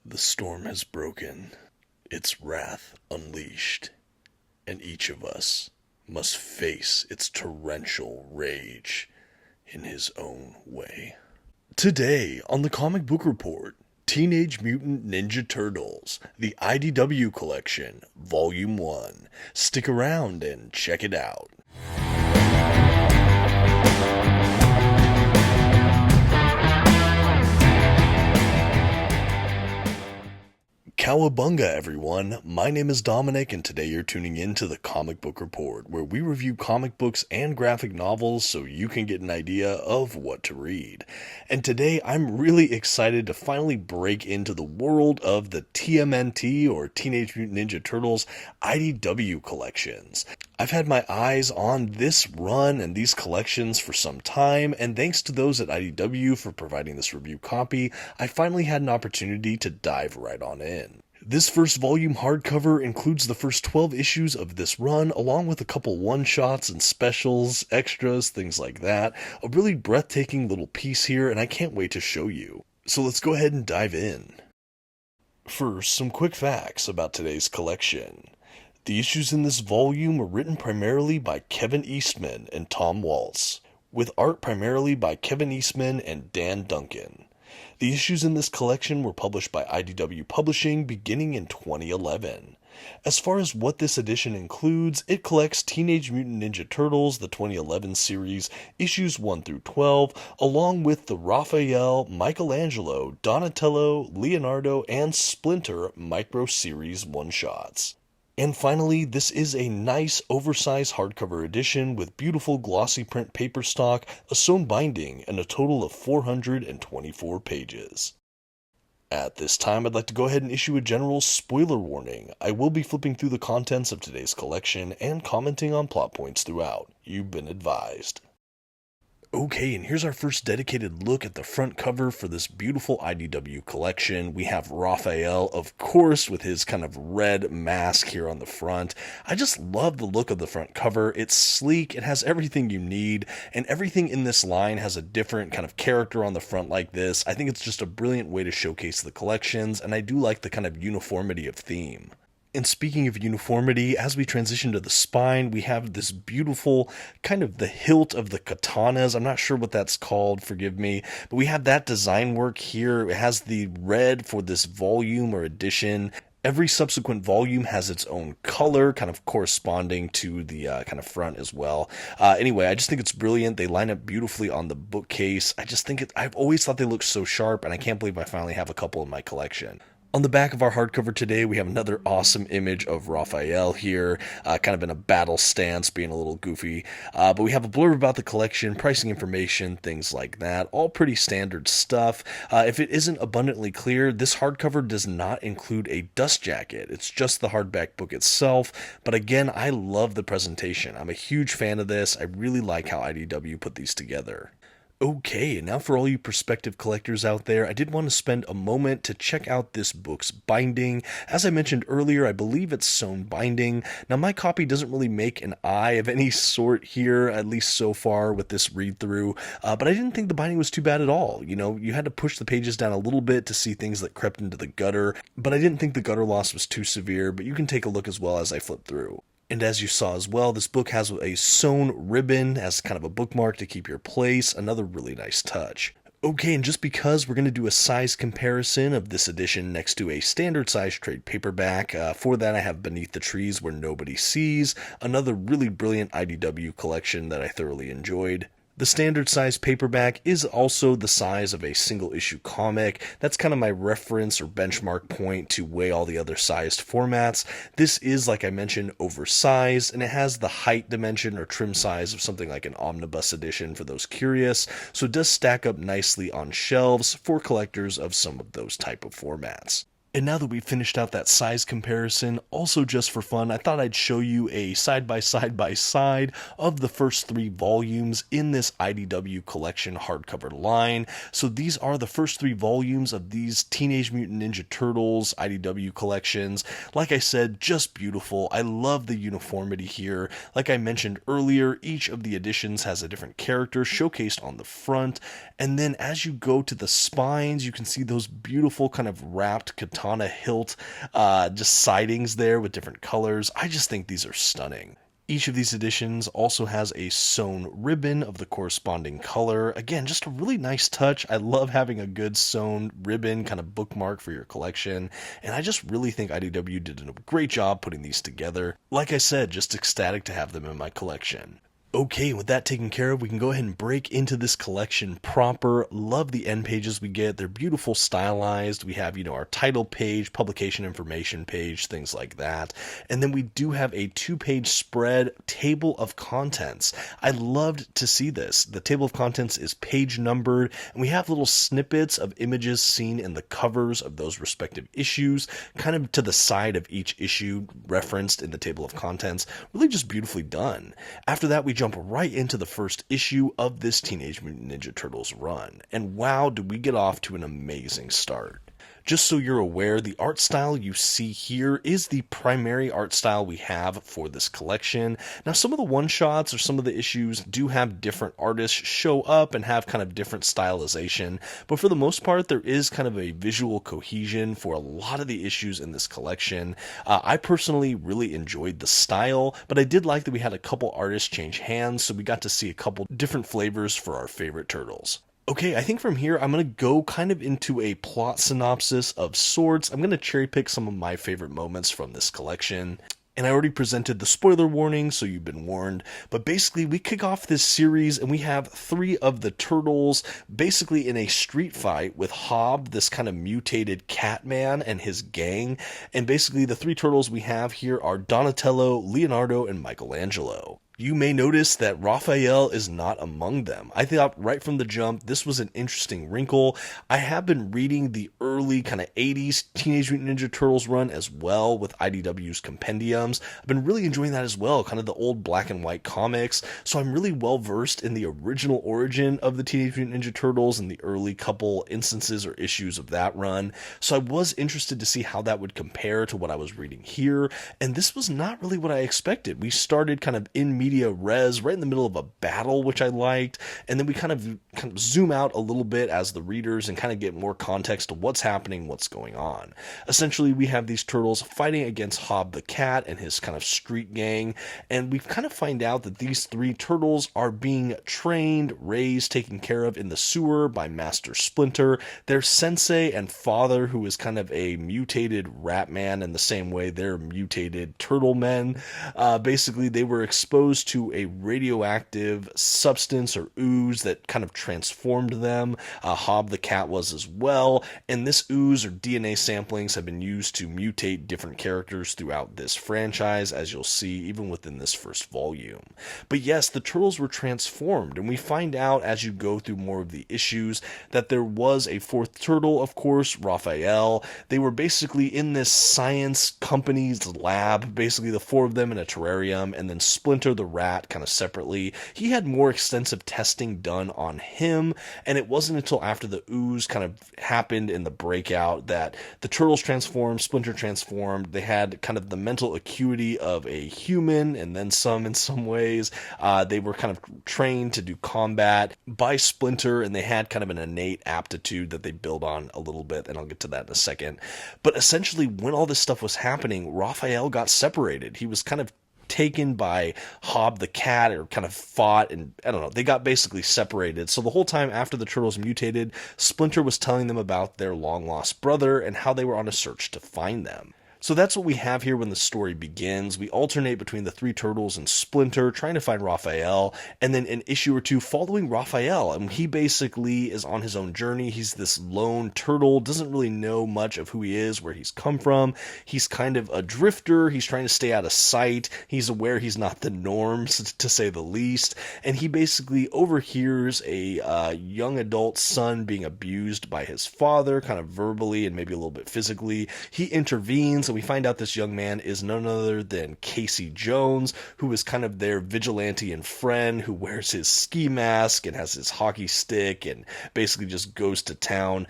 The storm has broken, its wrath unleashed, and each of us must face its torrential rage in his own way. Today on the Comic Book Report, Teenage Mutant Ninja Turtles, the IDW Collection, Volume 1. Stick around and check it out. Cowabunga, everyone! My name is Dominic, and today you're tuning in to the Comic Book Report, where we review comic books and graphic novels so you can get an idea of what to read. And today I'm really excited to finally break into the world of the TMNT, or Teenage Mutant Ninja Turtles, IDW collections. I've had my eyes on this run and these collections for some time, and thanks to those at IDW for providing this review copy, I finally had an opportunity to dive right on in. This first volume hardcover includes the first 12 issues of this run, along with a couple one-shots and specials, extras, things like that. A really breathtaking little piece here, and I can't wait to show you. So let's go ahead and dive in. First, some quick facts about today's collection. The issues in this volume were written primarily by Kevin Eastman and Tom Waltz, with art primarily by Kevin Eastman and Dan Duncan. The issues in this collection were published by IDW Publishing beginning in 2011. As far as what this edition includes, it collects Teenage Mutant Ninja Turtles, the 2011 series, issues 1 through 12, along with the Raphael, Michelangelo, Donatello, Leonardo, and Splinter Micro Series one-shots. And finally, this is a nice oversized hardcover edition with beautiful glossy print paper stock, a sewn binding, and a total of 424 pages. At this time, I'd like to go ahead and issue a general spoiler warning. I will be flipping through the contents of today's collection and commenting on plot points throughout. You've been advised. Okay, and here's our first dedicated look at the front cover for this beautiful IDW collection. We have Raphael, of course, with his kind of red mask here on the front. I just love the look of the front cover. It's sleek, it has everything you need, and everything in this line has a different kind of character on the front like this. I think it's just a brilliant way to showcase the collections, and I do like the kind of uniformity of theme. And speaking of uniformity, as we transition to the spine, we have this beautiful kind of the hilt of the katanas. I'm not sure what that's called, forgive me. But we have that design work here. It has the red for this volume or edition. Every subsequent volume has its own color, kind of corresponding to the kind of front as well. Anyway, I just think it's brilliant. They line up beautifully on the bookcase. I just think I've always thought they looked so sharp, and I can't believe I finally have a couple in my collection. On the back of our hardcover today, we have another awesome image of Raphael here, kind of in a battle stance, being a little goofy. But we have a blurb about the collection, pricing information, things like that. All pretty standard stuff. If it isn't abundantly clear, this hardcover does not include a dust jacket. It's just the hardback book itself. But again, I love the presentation. I'm a huge fan of this. I really like how IDW put these together. Okay, and now for all you prospective collectors out there, I did want to spend a moment to check out this book's binding. As I mentioned earlier, I believe it's sewn binding. Now, my copy doesn't really make an eye of any sort here, at least so far with this read-through, but I didn't think the binding was too bad at all. You know, you had to push the pages down a little bit to see things that crept into the gutter, but I didn't think the gutter loss was too severe, but you can take a look as well as I flip through. And as you saw as well, this book has a sewn ribbon as kind of a bookmark to keep your place, another really nice touch. Okay, and just because we're going to do a size comparison of this edition next to a standard size trade paperback, for that I have Beneath the Trees Where Nobody Sees, another really brilliant IDW collection that I thoroughly enjoyed. The standard size paperback is also the size of a single issue comic. That's kind of my reference or benchmark point to weigh all the other sized formats. This is, like I mentioned, oversized, and it has the height dimension or trim size of something like an omnibus edition for those curious, so it does stack up nicely on shelves for collectors of some of those type of formats. And now that we've finished out that size comparison, also just for fun, I thought I'd show you a side-by-side of the first 3 volumes in this IDW collection hardcover line. So these are the first 3 volumes of these Teenage Mutant Ninja Turtles IDW collections. Like I said, just beautiful. I love the uniformity here. Like I mentioned earlier, each of the editions has a different character showcased on the front. And then as you go to the spines, you can see those beautiful kind of wrapped katana hilt just sidings there with different colors. I just think these are stunning. Each of these editions also has a sewn ribbon of the corresponding color. Again, just a really nice touch. I love having a good sewn ribbon kind of bookmark for your collection, and I just really think IDW did a great job putting these together. Like I said, just ecstatic to have them in my collection. Okay, with that taken care of, we can go ahead and break into this collection proper. Love the end pages we get. They're beautiful, stylized. We have, our title page, publication information page, things like that. And then we do have a 2-page spread table of contents. I loved to see this. The table of contents is page numbered, and we have little snippets of images seen in the covers of those respective issues, kind of to the side of each issue referenced in the table of contents. Really just beautifully done. After that, we jump right into the first issue of this Teenage Mutant Ninja Turtles run, and wow, did we get off to an amazing start. Just so you're aware, the art style you see here is the primary art style we have for this collection. Now, some of the one-shots or some of the issues do have different artists show up and have kind of different stylization, but for the most part, there is kind of a visual cohesion for a lot of the issues in this collection. I personally really enjoyed the style, but I did like that we had a couple artists change hands, so we got to see a couple different flavors for our favorite turtles. Okay, I think from here I'm going to go kind of into a plot synopsis of sorts. I'm going to cherry pick some of my favorite moments from this collection. And I already presented the spoiler warning, so you've been warned. But basically, we kick off this series and we have 3 of the turtles basically in a street fight with Hob, this kind of mutated Catman, and his gang. And basically, the 3 turtles we have here are Donatello, Leonardo, and Michelangelo. You may notice that Raphael is not among them. I thought right from the jump, this was an interesting wrinkle. I have been reading the early kind of 80s Teenage Mutant Ninja Turtles run as well with IDW's compendiums. I've been really enjoying that as well, kind of the old black and white comics. So I'm really well versed in the original origin of the Teenage Mutant Ninja Turtles and the early couple instances or issues of that run. So I was interested to see how that would compare to what I was reading here. And this was not really what I expected. We started kind of in media res right in the middle of a battle, which I liked, and then we kind of zoom out a little bit as the readers and kind of get more context to what's happening, what's going on. Essentially, we have these turtles fighting against Hob the Cat and his kind of street gang, and we kind of find out that these 3 turtles are being trained, raised, taken care of in the sewer by Master Splinter, their sensei and father, who is kind of a mutated rat man in the same way they're mutated turtle men. Basically, they were exposed to a radioactive substance or ooze that kind of transformed them. Hob the Cat was as well, and this ooze or DNA samplings have been used to mutate different characters throughout this franchise, as you'll see even within this first volume. But yes, the turtles were transformed, and we find out as you go through more of the issues that there was a 4th turtle, of course, Raphael. They were basically in this science company's lab, basically the 4 of them in a terrarium, and then Splinter the rat kind of separately. He had more extensive testing done on him, and it wasn't until after the ooze kind of happened in the breakout that the turtles transformed, Splinter transformed. They had kind of the mental acuity of a human and then some in some ways. They were kind of trained to do combat by Splinter, and they had kind of an innate aptitude that they build on a little bit, and I'll get to that in a second. But essentially, when all this stuff was happening, Raphael got separated. He was kind of taken by Hob the Cat, or kind of fought, and I don't know, they got basically separated. So the whole time after the turtles mutated, Splinter was telling them about their long lost brother and how they were on a search to find them. So that's what we have here when the story begins. We alternate between the three turtles and Splinter trying to find Raphael, and then an issue or two following Raphael. And he basically is on his own journey. He's this lone turtle, doesn't really know much of who he is, where he's come from. He's kind of a drifter. He's trying to stay out of sight. He's aware he's not the norm, to say the least. And he basically overhears a young adult son being abused by his father, kind of verbally and maybe a little bit physically. He intervenes, and we find out this young man is none other than Casey Jones, who is kind of their vigilante and friend, who wears his ski mask and has his hockey stick and basically just goes to town,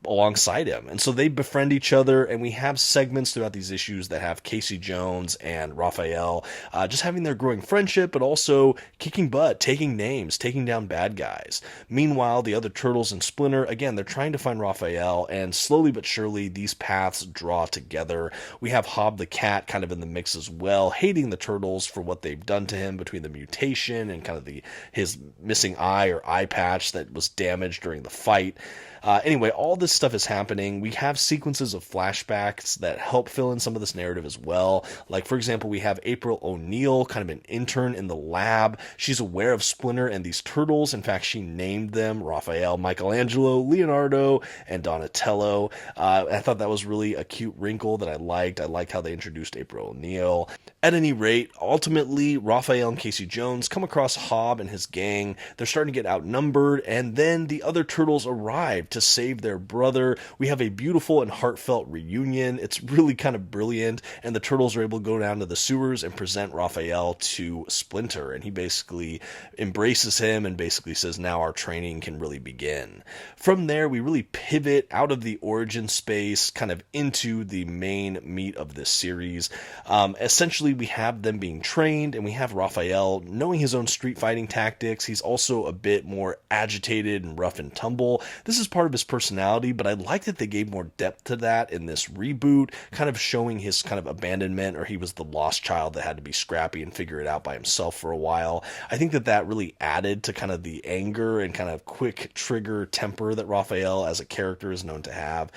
alongside him. And so they befriend each other, and we have segments throughout these issues that have Casey Jones and Raphael just having their growing friendship, but also kicking butt, taking names, taking down bad guys. Meanwhile, the other turtles and Splinter, again, they're trying to find Raphael, and slowly but surely these paths draw together. We have Hob the cat kind of in the mix as well, hating the turtles for what they've done to him between the mutation and kind of his missing eye or eye patch that was damaged during the fight. Anyway, all this stuff is happening. We have sequences of flashbacks that help fill in some of this narrative as well. Like, for example, we have April O'Neil, kind of an intern in the lab. She's aware of Splinter and these turtles. In fact, she named them Raphael, Michelangelo, Leonardo, and Donatello. I thought that was really a cute wrinkle that I liked. I liked how they introduced April O'Neil. At any rate, ultimately, Raphael and Casey Jones come across Hob and his gang. They're starting to get outnumbered, and then the other turtles arrive to save their brother. We have a beautiful and heartfelt reunion. It's really kind of brilliant, and the turtles are able to go down to the sewers and present Raphael to Splinter, and he basically embraces him and basically says, now our training can really begin. From there, we really pivot out of the origin space kind of into the main meat of this series. Essentially, we have them being trained, and we have Raphael knowing his own street fighting tactics. He's also a bit more agitated and rough and tumble. This is part of his personality, but I like that they gave more depth to that in this reboot, kind of showing his kind of abandonment, or he was the lost child that had to be scrappy and figure it out by himself for a while. I think that really added to kind of the anger and kind of quick trigger temper that Raphael as a character is known to have.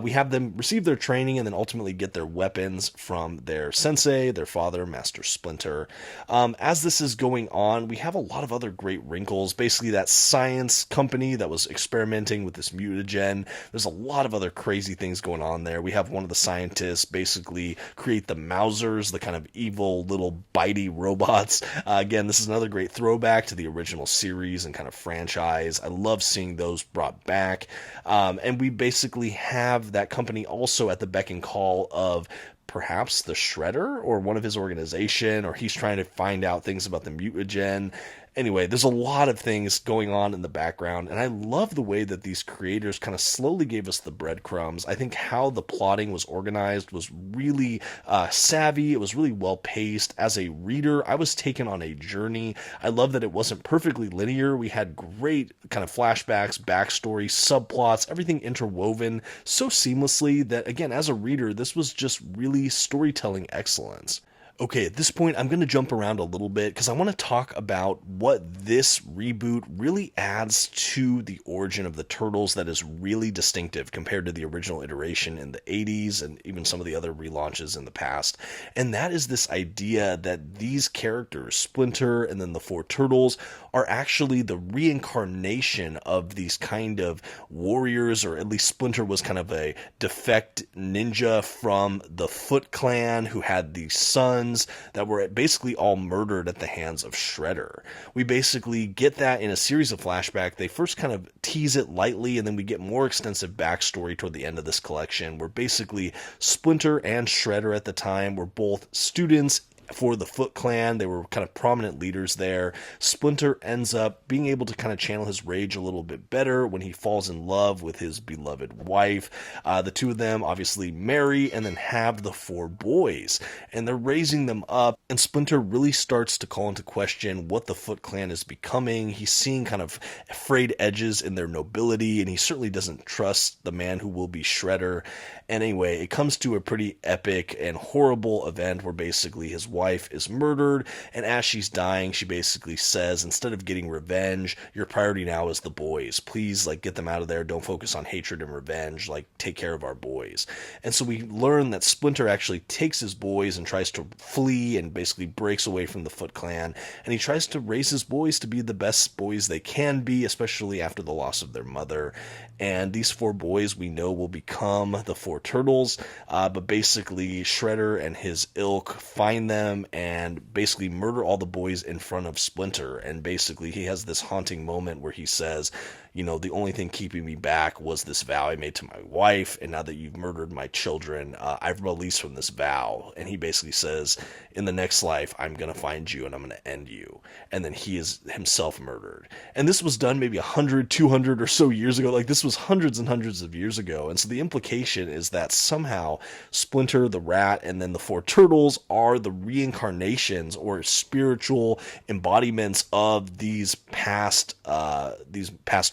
We have them receive their training and then ultimately get their weapons from their sensei, their father, Master Splinter. As this is going on, we have a lot of other great wrinkles. Basically, that science company that was experimenting with this mutagen. There's a lot of other crazy things going on there. We have one of the scientists basically create the Mausers, the kind of evil little bitey robots. Again, this is another great throwback to the original series and kind of franchise. I love seeing those brought back. And we basically have that company also at the beck and call of perhaps the Shredder or one of his organization, or he's trying to find out things about the mutagen. Anyway, there's a lot of things going on in the background, and I love the way that these creators kind of slowly gave us the breadcrumbs. I think how the plotting was organized was really savvy. It was really well paced. As a reader, I was taken on a journey. I love that it wasn't perfectly linear. We had great kind of flashbacks, backstory, subplots, everything interwoven so seamlessly that, again, as a reader, this was just really storytelling excellence. Okay, at this point, I'm going to jump around a little bit because I want to talk about what this reboot really adds to the origin of the Turtles that is really distinctive compared to the original iteration in the 80s and even some of the other relaunches in the past. And that is this idea that these characters, Splinter and then the four Turtles, are actually the reincarnation of these kind of warriors, or at least Splinter was kind of a defect ninja from the Foot Clan who had these sons that were basically all murdered at the hands of Shredder. We basically get that in a series of flashbacks. They first kind of tease it lightly, and then we get more extensive backstory toward the end of this collection, where basically Splinter and Shredder at the time were both students for the Foot Clan. They were kind of prominent leaders there. Splinter ends up being able to kind of channel his rage a little bit better when he falls in love with his beloved wife. The two of them obviously marry and then have the four boys, and they're raising them up, and Splinter really starts to call into question what the Foot Clan is becoming. He's seeing kind of frayed edges in their nobility, and he certainly doesn't trust the man who will be Shredder. And anyway, it comes to a pretty epic and horrible event where basically his wife wife is murdered, and as she's dying, she basically says, instead of getting revenge, your priority now is the boys. Please, like, get them out of there. Don't focus on hatred and revenge. Like, take care of our boys. And so we learn that Splinter actually takes his boys and tries to flee and basically breaks away from the Foot Clan, and he tries to raise his boys to be the best boys they can be, especially after the loss of their mother. And these 4 boys we know will become the 4 turtles, but basically Shredder and his ilk find them and basically murder all the boys in front of Splinter. And basically he has this haunting moment where he says, you know, the only thing keeping me back was this vow I made to my wife, and now that you've murdered my children, I've released from this vow. And he basically says, in the next life, I'm going to find you and I'm going to end you. And then he is himself murdered. And this was done maybe 100, 200 or so years ago. Like, this was hundreds and hundreds of years ago. And so the implication is that somehow Splinter, the rat, and then the 4 turtles are the reincarnations or spiritual embodiments of these past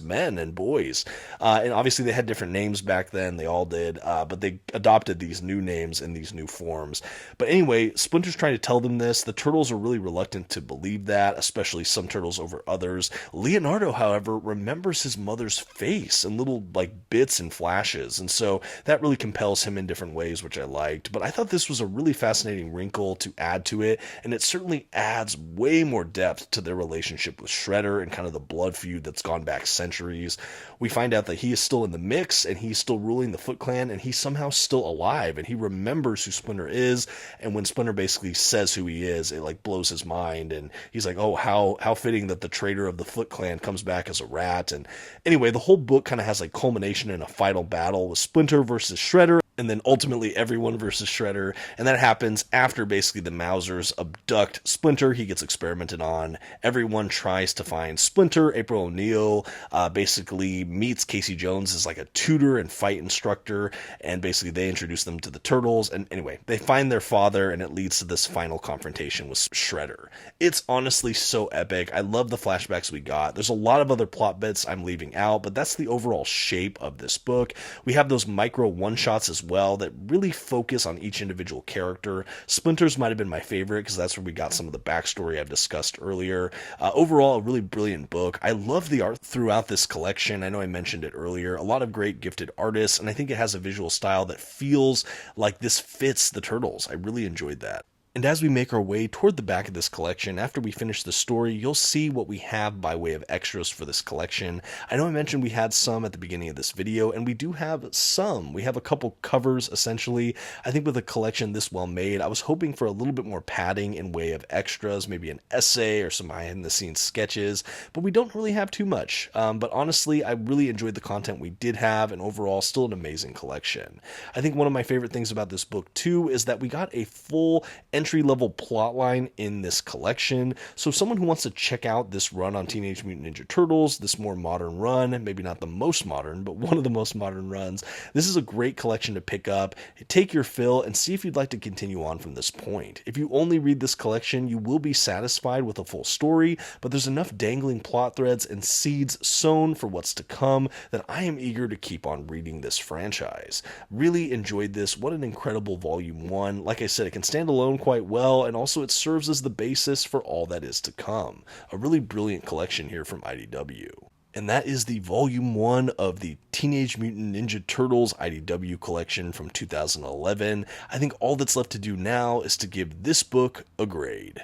men and boys. And obviously they had different names back then. They all did. But they adopted these new names in these new forms. But anyway, Splinter's trying to tell them this. The turtles are really reluctant to believe that, especially some turtles over others. Leonardo, however, remembers his mother's face in little, like, bits and flashes. And so that really compels him in different ways, which I liked. But I thought this was a really fascinating wrinkle to add to it. And it certainly adds way more depth to their relationship with Shredder and kind of the blood feud that's gone back centuries. We find out that he is still in the mix and he's still ruling the Foot Clan, and he's somehow still alive, and he remembers who Splinter is. And when Splinter basically says who he is, it like blows his mind, and he's like, oh, how fitting that the traitor of the Foot Clan comes back as a rat. And anyway, the whole book kind of has like culmination in a final battle with Splinter versus Shredder, and then ultimately everyone versus Shredder. And that happens after basically the Mousers abduct Splinter. He gets experimented on. Everyone tries to find Splinter. April O'Neil basically meets Casey Jones as like a tutor and fight instructor, and basically they introduce them to the Turtles. And anyway, they find their father, and it leads to this final confrontation with Shredder. It's honestly so epic. I love the flashbacks we got. There's a lot of other plot bits I'm leaving out, but that's the overall shape of this book. We have those micro one-shots as well that really focus on each individual character. Splinter's might have been my favorite because that's where we got some of the backstory I've discussed earlier. Overall, a really brilliant book. I love the art throughout this collection. I know I mentioned it earlier. A lot of great gifted artists, and I think it has a visual style that feels like this fits the Turtles. I really enjoyed that. And as we make our way toward the back of this collection, after we finish the story, you'll see what we have by way of extras for this collection. I know I mentioned we had some at the beginning of this video, and we do have some. We have a couple covers, essentially. I think with a collection this well made, I was hoping for a little bit more padding in way of extras, maybe an essay or some behind-the-scenes sketches, but we don't really have too much. But honestly, I really enjoyed the content we did have, and overall, still an amazing collection. I think one of my favorite things about this book, too, is that we got a full entry-level plotline in this collection. So someone who wants to check out this run on Teenage Mutant Ninja Turtles, this more modern run, maybe not the most modern, but one of the most modern runs, this is a great collection to pick up, take your fill, and see if you'd like to continue on from this point. If you only read this collection, you will be satisfied with a full story, but there's enough dangling plot threads and seeds sown for what's to come that I am eager to keep on reading this franchise. Really enjoyed this. What an incredible volume 1. Like I said, it can stand alone quite well, and also it serves as the basis for all that is to come. A really brilliant collection here from IDW. And that is the volume 1 of the Teenage Mutant Ninja Turtles IDW collection from 2011. I think all that's left to do now is to give this book a grade.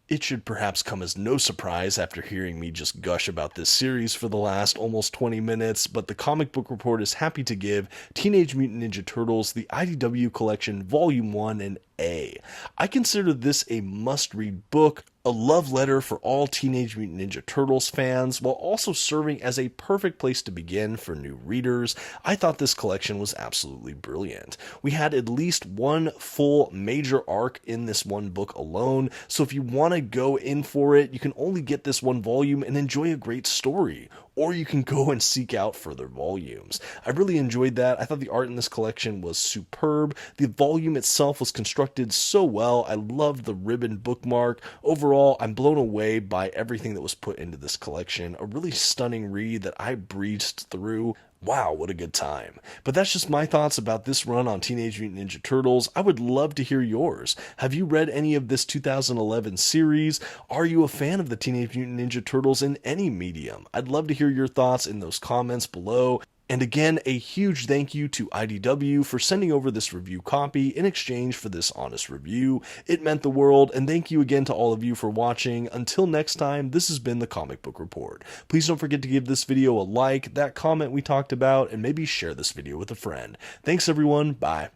It should perhaps come as no surprise after hearing me just gush about this series for the last almost 20 minutes, but the Comic Book Report is happy to give Teenage Mutant Ninja Turtles, the IDW collection, Volume 1 an A. I consider this a must-read book, a love letter for all Teenage Mutant Ninja Turtles fans, while also serving as a perfect place to begin for new readers. I thought this collection was absolutely brilliant. We had at least one full major arc in this one book alone, so if you want to go in for it, you can only get this one volume and enjoy a great story, or you can go and seek out further volumes. I really enjoyed that. I thought the art in this collection was superb. The volume itself was constructed so well. I loved the ribbon bookmark. Overall, I'm blown away by everything that was put into this collection. A really stunning read that I breezed through. Wow, what a good time. But that's just my thoughts about this run on Teenage Mutant Ninja Turtles. I would love to hear yours. Have you read any of this 2011 series? Are you a fan of the Teenage Mutant Ninja Turtles in any medium? I'd love to hear your thoughts in those comments below. And again, a huge thank you to IDW for sending over this review copy in exchange for this honest review. It meant the world, and thank you again to all of you for watching. Until next time, this has been the Comic Book Report. Please don't forget to give this video a like, that comment we talked about, and maybe share this video with a friend. Thanks everyone, bye.